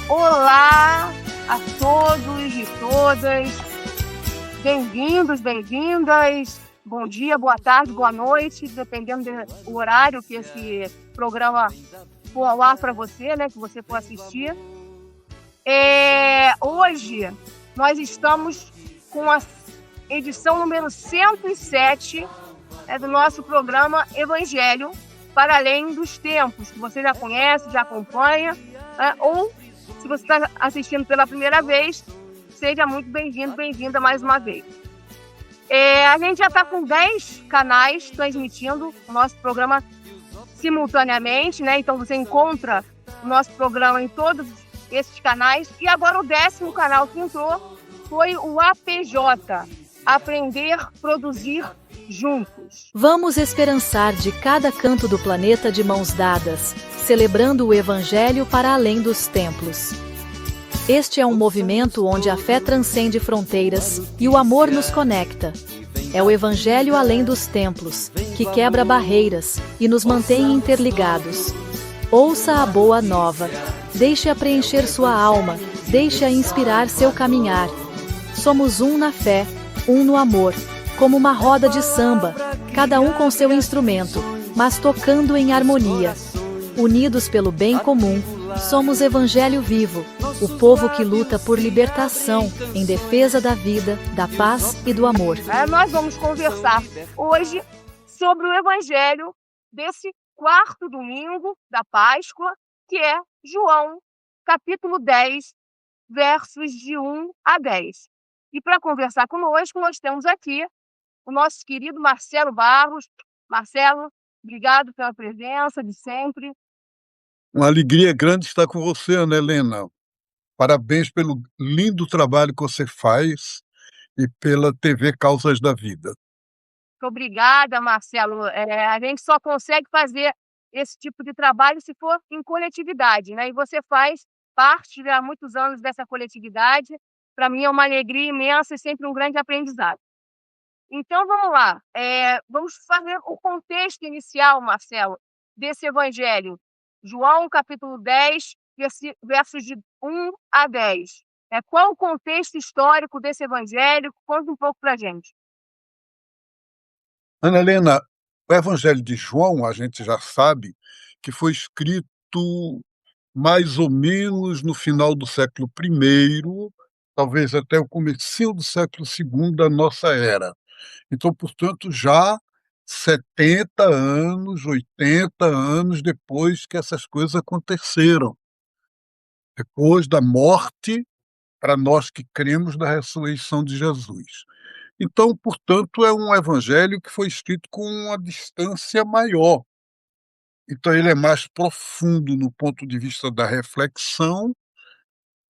Olá a todos e todas, bem-vindos, bem-vindas. Bom dia, boa tarde, boa noite, dependendo do horário que esse programa for ao ar para você, né, que você for assistir. Hoje nós estamos com a edição número 107 do nosso programa Evangelho para Além dos Tempos, que você já conhece, já acompanha, ou se você está assistindo pela primeira vez, seja muito bem-vindo, bem-vinda mais uma vez. A gente já está com 10 canais transmitindo o nosso programa simultaneamente, né? Então você encontra o nosso programa em todos esses canais. E agora o 10º canal que entrou foi o APJ, Aprender, Produzir Juntos. Vamos esperançar de cada canto do planeta de mãos dadas, celebrando o Evangelho para além dos templos. Este é um movimento onde a fé transcende fronteiras e o amor nos conecta. É o Evangelho além dos templos, que quebra barreiras e nos mantém interligados. Ouça a boa nova. Deixe-a preencher sua alma, deixe-a inspirar seu caminhar. Somos um na fé, um no amor, como uma roda de samba, cada um com seu instrumento, mas tocando em harmonia. Unidos pelo bem comum, somos Evangelho vivo, o povo que luta por libertação, em defesa da vida, da paz e do amor. Nós vamos conversar hoje sobre o Evangelho desse 4º domingo da Páscoa, que é João, capítulo 10, versos de 1 a 10. E para conversar conosco, nós temos aqui o nosso querido Marcelo Barros. Marcelo, obrigado pela presença de sempre. Uma alegria grande estar com você, Ana Helena. Parabéns pelo lindo trabalho que você faz e pela TV Causas da Vida. Muito obrigada, Marcelo. A gente só consegue fazer esse tipo de trabalho se for em coletividade, né? E você faz parte há muitos anos dessa coletividade. Para mim é uma alegria imensa e sempre um grande aprendizado. Então vamos lá, vamos fazer o contexto inicial, Marcelo, desse Evangelho. João, capítulo 10, versos de 1 a 10. Qual o contexto histórico desse Evangelho? Conta um pouco para a gente. Ana Helena, o Evangelho de João, a gente já sabe que foi escrito mais ou menos no final do século I, talvez até o comecinho do século II da nossa era. Então, portanto, já 70 anos, 80 anos depois que essas coisas aconteceram. Depois da morte, para nós que cremos na ressurreição de Jesus. Então, portanto, é um evangelho que foi escrito com uma distância maior. Então, ele é mais profundo no ponto de vista da reflexão,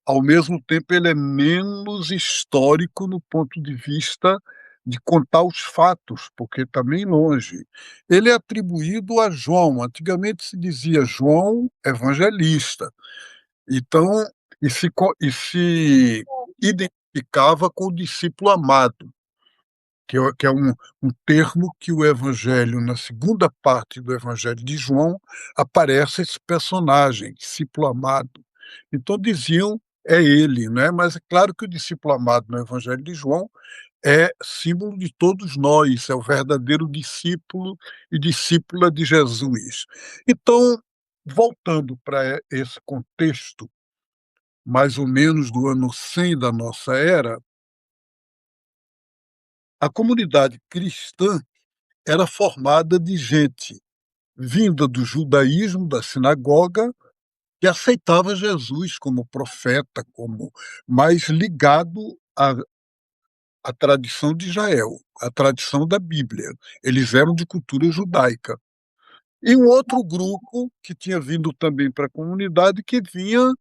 ao mesmo tempo ele é menos histórico no ponto de vista de contar os fatos, porque está bem longe. Ele é atribuído a João. Antigamente se dizia João Evangelista. Então, e se identificava com o discípulo amado, que é um termo que o Evangelho, na segunda parte do Evangelho de João, aparece esse personagem, discípulo amado. Então diziam, é ele, né? Mas é claro que o discípulo amado no Evangelho de João é símbolo de todos nós, é o verdadeiro discípulo e discípula de Jesus. Então, voltando para esse contexto, mais ou menos do ano 100 da nossa era, a comunidade cristã era formada de gente vinda do judaísmo, da sinagoga, que aceitava Jesus como profeta, como mais ligado à tradição de Israel, à tradição da Bíblia. Eles eram de cultura judaica. E um outro grupo que tinha vindo também para a comunidade, que vinha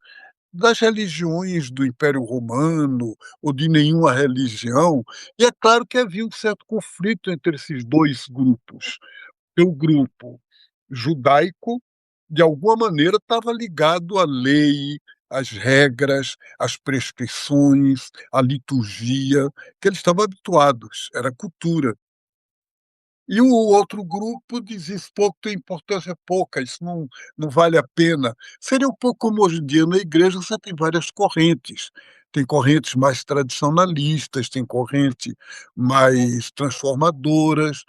das religiões do Império Romano ou de nenhuma religião. E é claro que havia um certo conflito entre esses dois grupos. O grupo judaico, de alguma maneira, estava ligado à lei, às regras, às prescrições, à liturgia, que eles estavam habituados, era cultura. E o outro grupo diz: "Isso pouco tem importância, pouca, isso não vale a pena". Seria um pouco como hoje em dia na igreja você tem várias correntes. Tem correntes mais tradicionalistas, tem corrente mais transformadoras.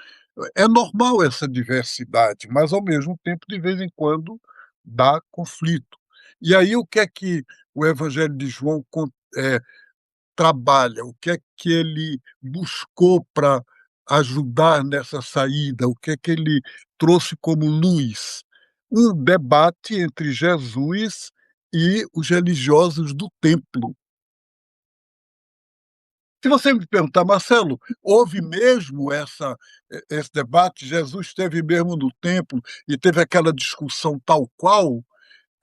É normal essa diversidade, mas ao mesmo tempo, de vez em quando, dá conflito. E aí o que é que o Evangelho de João trabalha, o que é que ele buscou para ajudar nessa saída, o que é que ele trouxe como luz? Um debate entre Jesus e os religiosos do templo. Se você me perguntar: "Marcelo, houve mesmo esse debate? Jesus esteve mesmo no templo e teve aquela discussão tal qual?"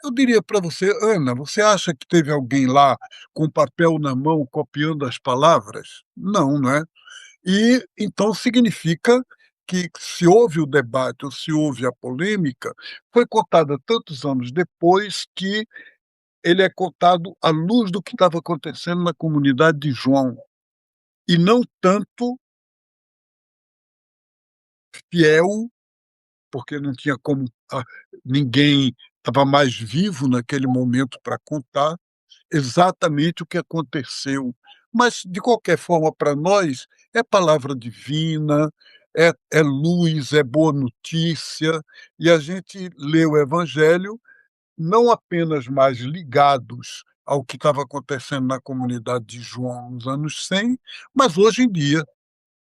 Eu diria para você: "Ana, você acha que teve alguém lá com papel na mão copiando as palavras? Não, não é?" E então significa que se houve o debate ou se houve a polêmica, foi contada tantos anos depois que ele é contado à luz do que estava acontecendo na comunidade de João, e não tanto fiel, porque não tinha como, ninguém estava mais vivo naquele momento para contar exatamente o que aconteceu. Mas, de qualquer forma, para nós, é palavra divina, é luz, é boa notícia, e a gente lê o evangelho não apenas mais ligados ao que estava acontecendo na comunidade de João nos anos 100, mas hoje em dia.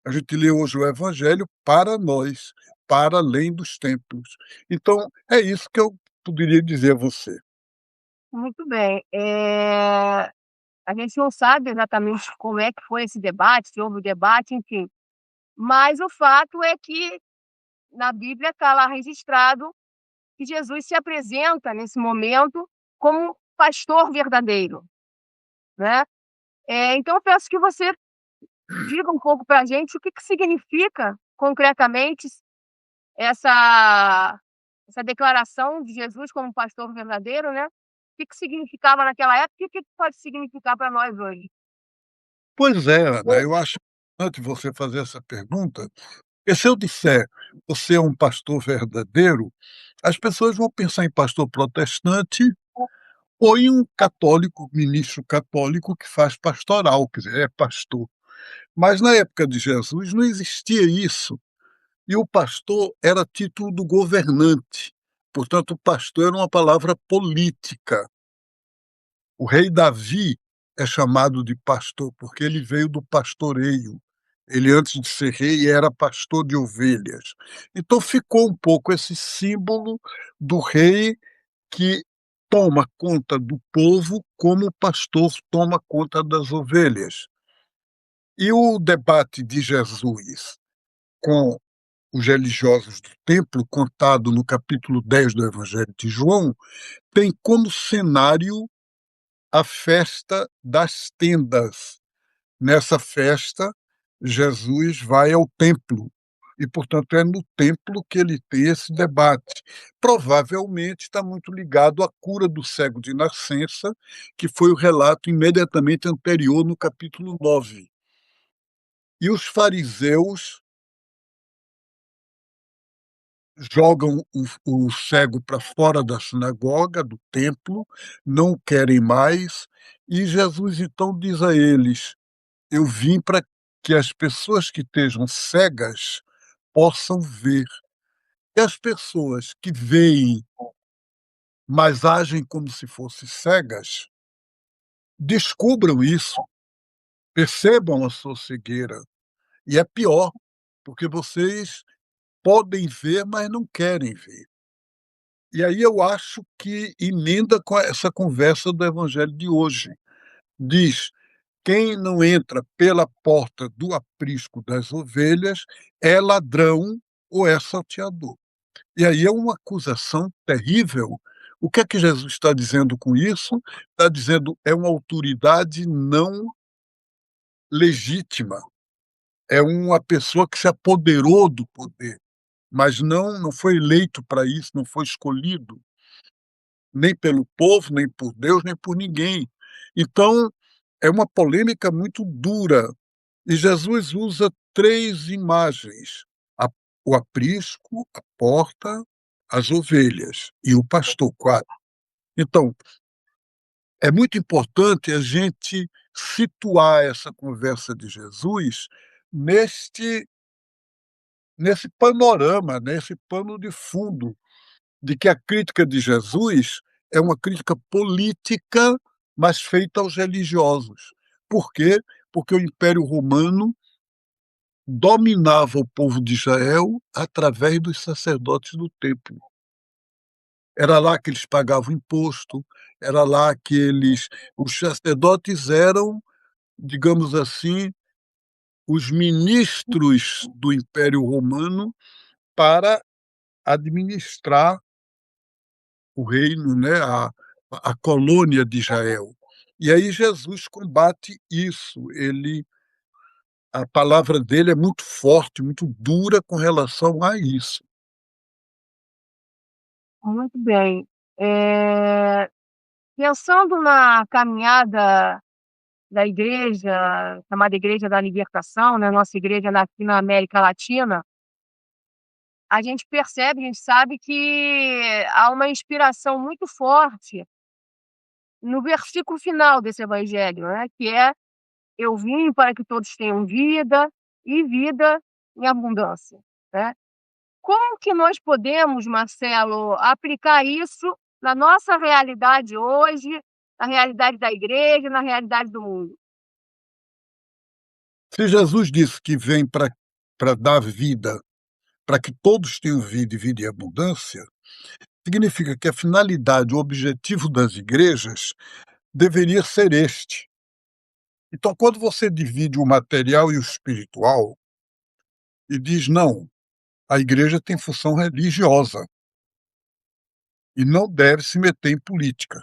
A gente lê hoje o evangelho para nós, para além dos templos. Então, é isso que eu poderia dizer a você. Muito bem. A gente não sabe exatamente como é que foi esse debate, se houve o debate, enfim. Mas o fato é que na Bíblia está lá registrado que Jesus se apresenta nesse momento como pastor verdadeiro, né. Então eu peço que você diga um pouco para a gente o que que significa concretamente essa essa declaração de Jesus como pastor verdadeiro, né. O que que significava naquela época e o que que pode significar para nós hoje? Pois é, Ana, eu acho importante você fazer essa pergunta, porque se eu disser: "Você é um pastor verdadeiro", as pessoas vão pensar em pastor protestante ou em um católico, ministro católico que faz pastoral, quer dizer, é pastor. Mas na época de Jesus não existia isso. E o pastor era título do governante, portanto, o pastor era uma palavra política. O rei Davi é chamado de pastor, porque ele veio do pastoreio. Ele, antes de ser rei, era pastor de ovelhas. Então ficou um pouco esse símbolo do rei que toma conta do povo como o pastor toma conta das ovelhas. E o debate de Jesus com os religiosos do templo, contado no capítulo 10 do Evangelho de João, tem como cenário a festa das tendas. Nessa festa, Jesus vai ao templo e, portanto, é no templo que ele tem esse debate. Provavelmente está muito ligado à cura do cego de nascença, que foi o relato imediatamente anterior no capítulo 9. E os fariseus jogam o cego para fora da sinagoga, do templo, não o querem mais, e Jesus então diz a eles: "Eu vim para que as pessoas que estejam cegas possam ver". E as pessoas que veem, mas agem como se fossem cegas, descubram isso, percebam a sua cegueira. E é pior, porque vocês podem ver, mas não querem ver. E aí eu acho que emenda com essa conversa do evangelho de hoje. Diz: "Quem não entra pela porta do aprisco das ovelhas é ladrão ou é salteador". E aí é uma acusação terrível. O que é que Jesus está dizendo com isso? Está dizendo: é uma autoridade não legítima, é uma pessoa que se apoderou do poder, mas não foi eleito para isso, não foi escolhido. Nem pelo povo, nem por Deus, nem por ninguém. Então, é uma polêmica muito dura. E Jesus usa 3 imagens. A o aprisco, a porta, as ovelhas e o pastor, 4. Então, é muito importante a gente situar essa conversa de Jesus neste nesse panorama, nesse pano de fundo, de que a crítica de Jesus é uma crítica política, mas feita aos religiosos. Por quê? Porque o Império Romano dominava o povo de Israel através dos sacerdotes do templo. Era lá que eles pagavam imposto, era lá que eles os sacerdotes eram, digamos assim, os ministros do Império Romano para administrar o reino, né, a colônia de Israel. E aí Jesus combate isso, ele a palavra dele é muito forte, muito dura com relação a isso. Muito bem. Pensando na caminhada da igreja, chamada Igreja da Libertação, né, nossa igreja aqui na América Latina, a gente percebe, a gente sabe que há uma inspiração muito forte no versículo final desse evangelho, né, que é: "Eu vim para que todos tenham vida e vida em abundância", né. Como que nós podemos, Marcelo, aplicar isso na nossa realidade hoje, na realidade da igreja, na realidade do mundo? Se Jesus disse que vem para dar vida, para que todos tenham vida e vida em abundância, significa que a finalidade, o objetivo das igrejas deveria ser este. Então, quando você divide o material e o espiritual e diz: "Não, a igreja tem função religiosa e não deve se meter em política",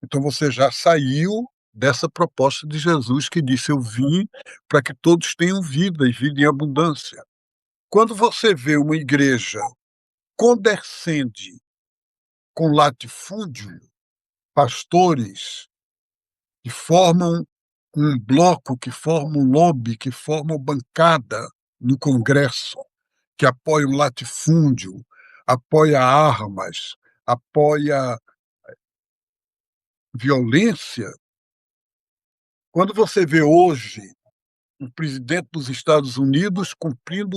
então você já saiu dessa proposta de Jesus que disse: "Eu vim para que todos tenham vida e vida em abundância". Quando você vê uma igreja condescende com latifúndio, pastores que formam um bloco, que formam um lobby, que formam bancada no Congresso, que apoiam latifúndio, apoia armas, apoia violência. Quando você vê hoje o presidente dos Estados Unidos cumprindo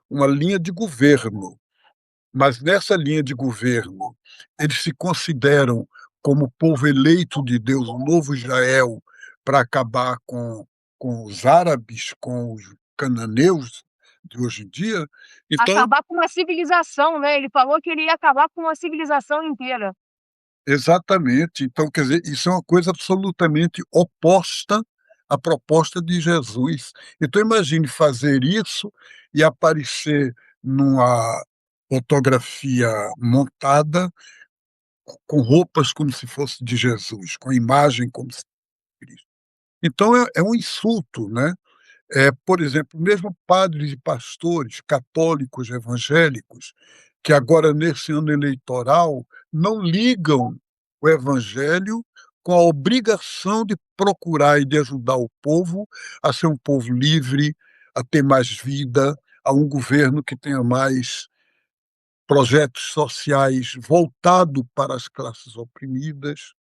uma linha de governo, mas nessa linha de governo, eles se consideram como o povo eleito de Deus, o novo Israel, para acabar com os árabes, com os cananeus de hoje em dia. Então, Acabar com uma civilização, né, ele falou que ele ia acabar com uma civilização inteira. exatamente, então quer dizer, isso é uma coisa absolutamente oposta à proposta de Jesus. Então imagine fazer isso e aparecer numa fotografia montada com roupas como se fosse de Jesus, com imagem como se fosse Cristo. Então é um insulto, né. Por exemplo, mesmo padres e pastores católicos evangélicos, que agora nesse ano eleitoral não ligam o evangelho com a obrigação de procurar e de ajudar o povo a ser um povo livre, a ter mais vida, a um governo que tenha mais projetos sociais voltado para as classes oprimidas.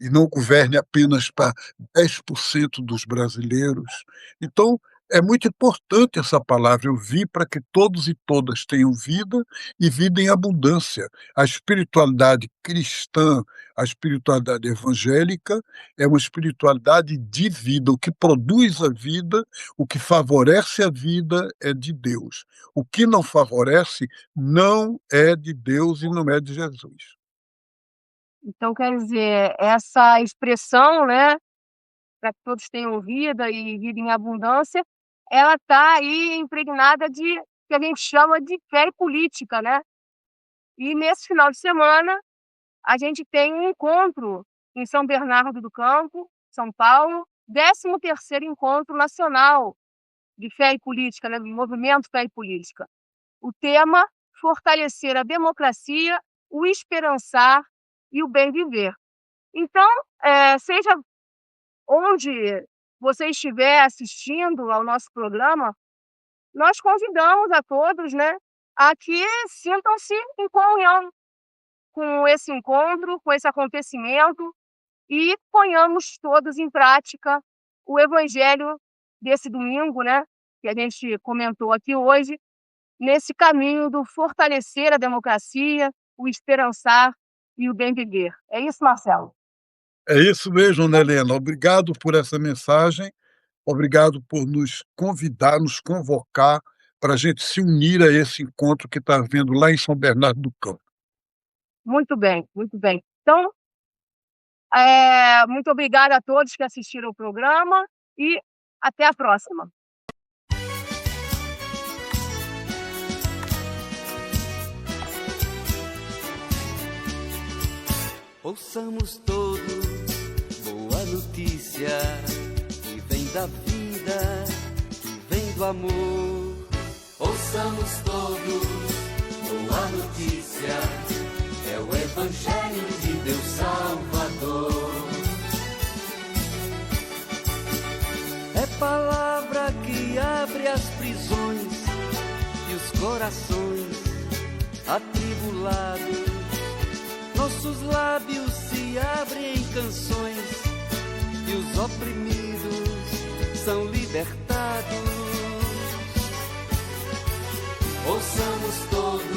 E não governe apenas para 10% dos brasileiros. Então, é muito importante essa palavra, eu vim para que todos e todas tenham vida e vida em abundância. A espiritualidade cristã, a espiritualidade evangélica é uma espiritualidade de vida, o que produz a vida, o que favorece a vida é de Deus. O que não favorece não é de Deus e não é de Jesus. Então, quer dizer, essa expressão, né, para que todos tenham vida e vida em abundância, ela está aí impregnada de que a gente chama de fé e política, né. E nesse final de semana, a gente tem um encontro em São Bernardo do Campo, São Paulo, 13º Encontro Nacional de Fé e Política, né, do movimento Fé e Política. O tema: fortalecer a democracia, o esperançar e o bem viver. Então, seja onde você estiver assistindo ao nosso programa, nós convidamos a todos, né, a que sintam-se em comunhão com esse encontro, com esse acontecimento e ponhamos todos em prática o evangelho desse domingo, né, que a gente comentou aqui hoje, nesse caminho do fortalecer a democracia, o esperançar e o bem viver. É isso, Marcelo? É isso mesmo, né, Helena? Obrigado por essa mensagem, obrigado por nos convidar, nos convocar para a gente se unir a esse encontro que está havendo lá em São Bernardo do Campo. Muito bem, muito bem. Então, muito obrigada a todos que assistiram o programa e até a próxima. Ouçamos todos boa notícia que vem da vida, que vem do amor. Ouçamos todos boa notícia, é o Evangelho de Deus Salvador. É palavra que abre as prisões e os corações atribulados. Nossos lábios se abrem em canções e os oprimidos são libertados. Ouçamos todos